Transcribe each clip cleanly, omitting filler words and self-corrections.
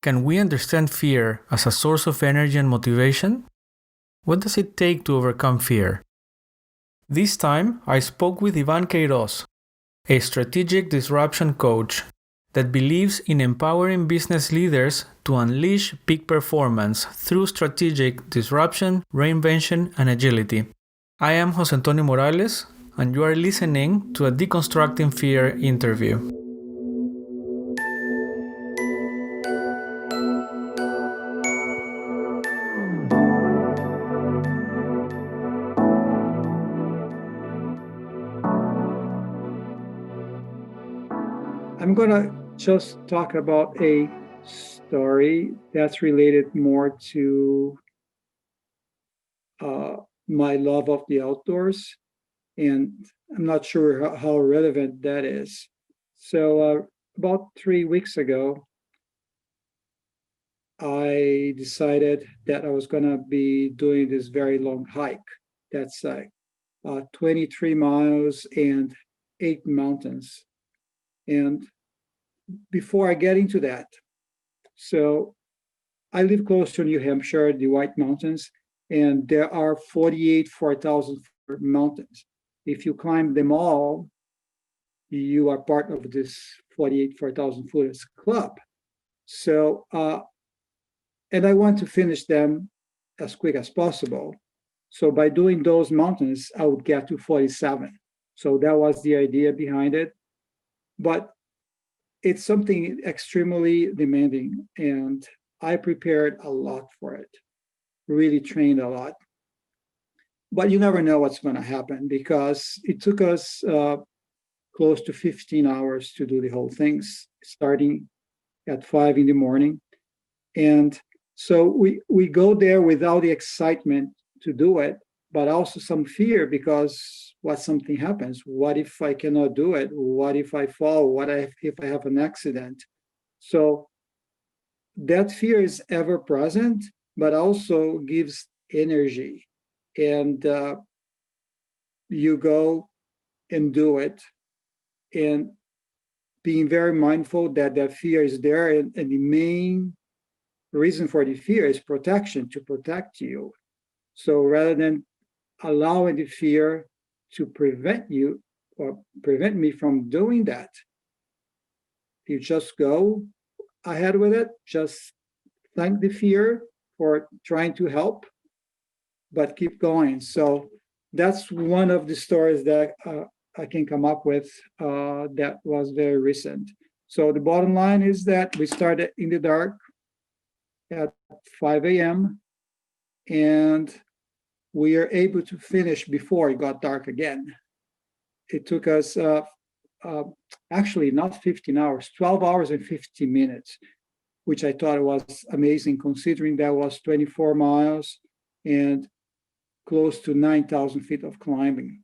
Can we understand fear as a source of energy and motivation? What does it take to overcome fear? This time, I spoke with Queiroz, a strategic disruption coach that believes in empowering business leaders to unleash peak performance through strategic disruption, reinvention, and agility. I am José Antonio Morales, and you are listening to a Deconstructing Fear interview. I'm going to just talk about a story that's related more to my love of the outdoors, and I'm not sure how relevant that is. So about 3 weeks ago, I decided that I was going to be doing this very long hike. That's 23 miles and 8 mountains. And before I get into that, so I live close to New Hampshire, the White Mountains, and there are 48 4,000 mountains. If you climb them all, you are part of this 48 4,000 footers club. So, and I want to finish them as quick as possible. So by doing those mountains, I would get to 47. So that was the idea behind it. But it's something extremely demanding, and I prepared a lot for it, really trained a lot. But you never know what's going to happen, because it took us close to 15 hours to do the whole thing, starting at 5 in the morning. And so we go there without the excitement to do it, but also some fear, because what something happens? What if I cannot do it? What if I fall? What if I have an accident? So that fear is ever present, but also gives energy. And you go and do it, and being very mindful that that fear is there. And the main reason for the fear is protection, to protect you. So rather than allowing the fear to prevent you or prevent me from doing that, you just go ahead with it. Just thank the fear for trying to help, but keep going. So that's one of the stories that I can come up with that was very recent. So the bottom line is that we started in the dark at 5 a.m. and we are able to finish before it got dark again. It took us actually not 15 hours, 12 hours and 50 minutes, which I thought was amazing, considering that was 24 miles and close to 9,000 feet of climbing.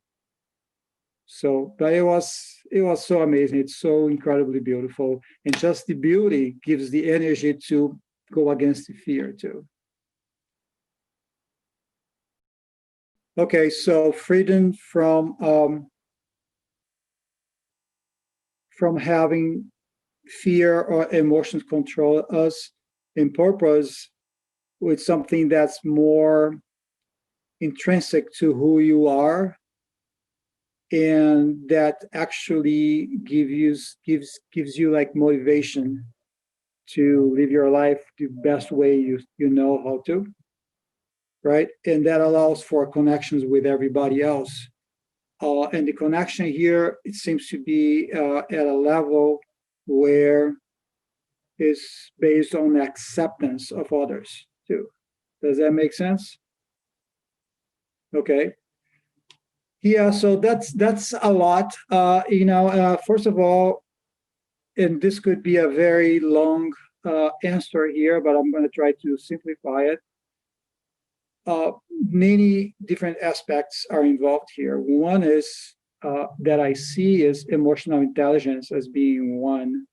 So, but it was so amazing. It's so incredibly beautiful, and just the beauty gives the energy to go against the fear too. Okay, so freedom from having fear or emotions control us, and purpose with something that's more intrinsic to who you are, and that actually gives you like motivation to live your life the best way you know how to, right? And that allows for connections with everybody else. And the connection here, it seems to be at a level where it's based on acceptance of others too. Does that make sense? Okay. Yeah, so that's a lot. First of all, and this could be a very long answer here, but I'm going to try to simplify it. Many different aspects are involved here. One is that I see is emotional intelligence as being one,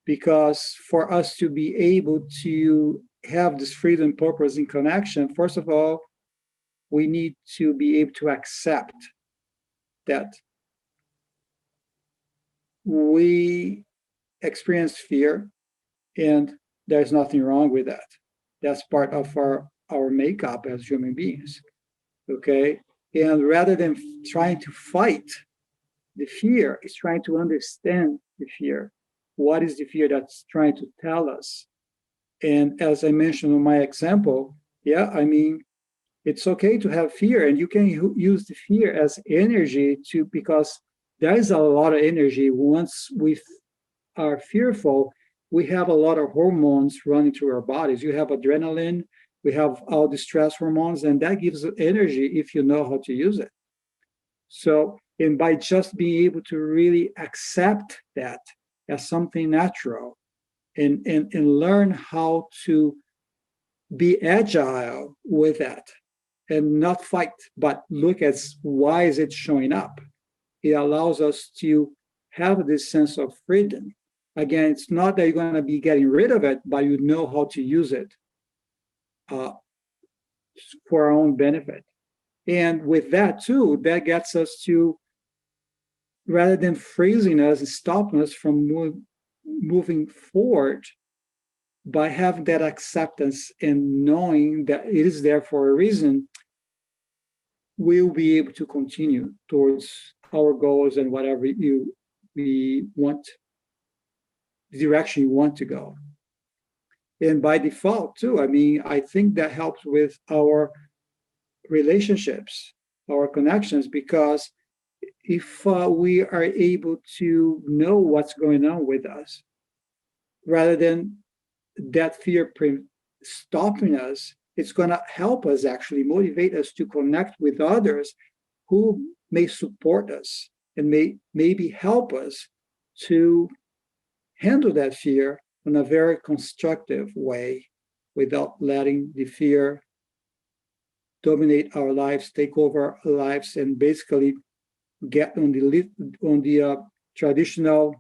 because for us to be able to have this freedom, purpose, and connection, first of all, we need to be able to accept that we experience fear, and there's nothing wrong with that. That's part of our makeup as human beings. Okay. And rather than trying to fight the fear, it's trying to understand the fear. What is the fear that's trying to tell us? And as I mentioned in my example, yeah, I mean, it's okay to have fear, and you can use the fear as energy to, because there is a lot of energy. Once we are fearful, we have a lot of hormones running through our bodies. You have adrenaline, we have all the stress hormones, and that gives energy if you know how to use it. So, and by just being able to really accept that as something natural, and learn how to be agile with that and not fight, but look at why is it showing up. It allows us to have this sense of freedom. Again, it's not that you're going to be getting rid of it, but you know how to use it uh, for our own benefit. And with that too, that gets us to, rather than freezing us and stopping us from moving forward, by having that acceptance and knowing that it is there for a reason, we'll be able to continue towards our goals and whatever we want, the direction you want to go. And by default too, I mean, I think that helps with our relationships, our connections, because if we are able to know what's going on with us, rather than that fear stopping us, it's going to help us, actually motivate us to connect with others who may support us and may maybe help us to handle that fear in a very constructive way, without letting the fear dominate our lives, take over our lives, and basically get on the traditional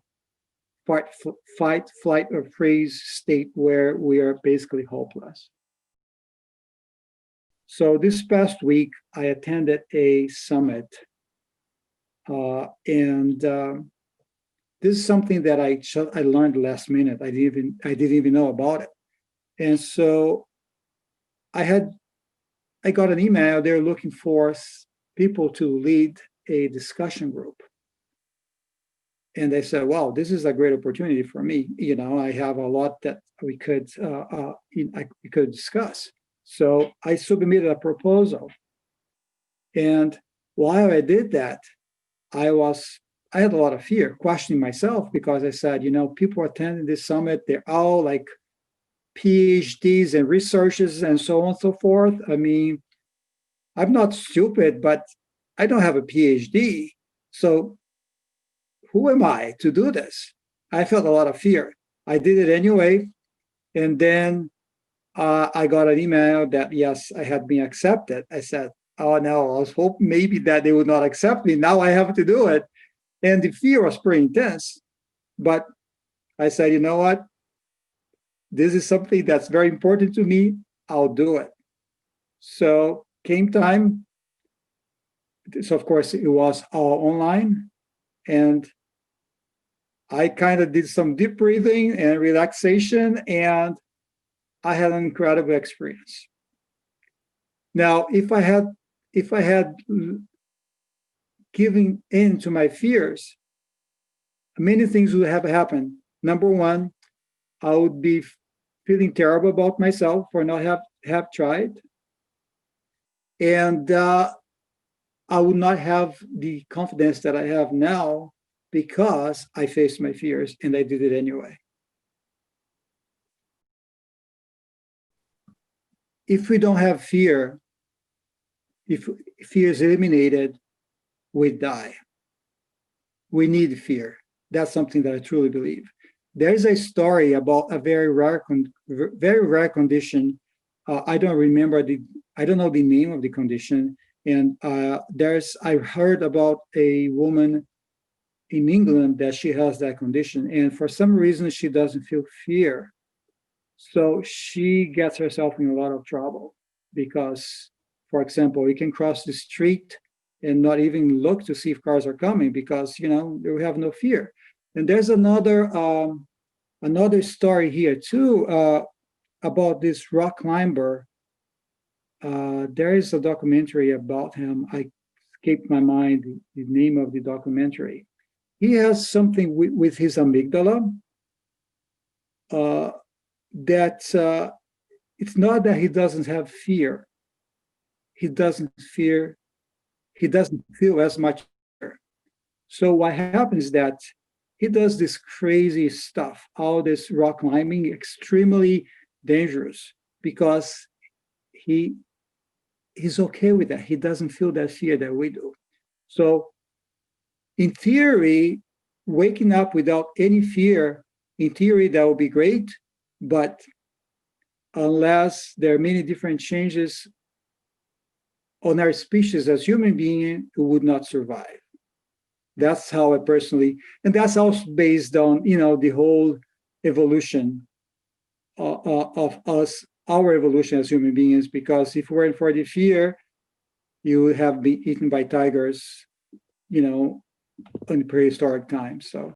fight, flight, or freeze state where we are basically hopeless. So this past week, I attended a summit, and this is something that I learned last minute. I didn't even know about it, and so I got an email. They're looking for people to lead a discussion group. And they said, "Wow, this is a great opportunity for me. You know, I have a lot that we could discuss." So I submitted a proposal, and while I did that, I had a lot of fear, questioning myself, because I said, you know, people attending this summit, they're all like PhDs and researchers and so on and so forth. I mean, I'm not stupid, but I don't have a PhD, so who am I to do this? I felt a lot of fear. I did it anyway. And then I got an email that, yes, I had been accepted. I said, oh no, I was hoping maybe that they would not accept me. Now I have to do it. And the fear was pretty intense. But I said, you know what? This is something that's very important to me. I'll do it. So came time. So of course, it was all online. And I kind of did some deep breathing and relaxation, and I had an incredible experience. Now, if I had given in to my fears, many things would have happened. Number one, I would be feeling terrible about myself for not have tried, and I would not have the confidence that I have now, because I faced my fears and I did it anyway. If we don't have fear, if fear is eliminated, we die. We need fear. That's something that I truly believe. There's a story about a very rare condition. I don't know the name of the condition. And I heard about a woman in England that she has that condition, and for some reason she doesn't feel fear. So she gets herself in a lot of trouble, because, for example, you can cross the street and not even look to see if cars are coming, because, you know, we have no fear. And there's another another story here too, about this rock climber. There is a documentary about him. I escaped my mind the name of the documentary. He has something with his amygdala that it's not that he doesn't have fear. He doesn't fear. He doesn't feel as much fear. So what happens is that he does this crazy stuff, all this rock climbing, extremely dangerous, because he's okay with that. He doesn't feel that fear that we do. So in theory, waking up without any fear, in theory, that would be great. But unless there are many different changes on our species as human beings, we would not survive. That's how I personally, and that's also based on, the whole evolution of us, our evolution as human beings, because if it weren't for the fear, you would have been eaten by tigers, in prehistoric times. So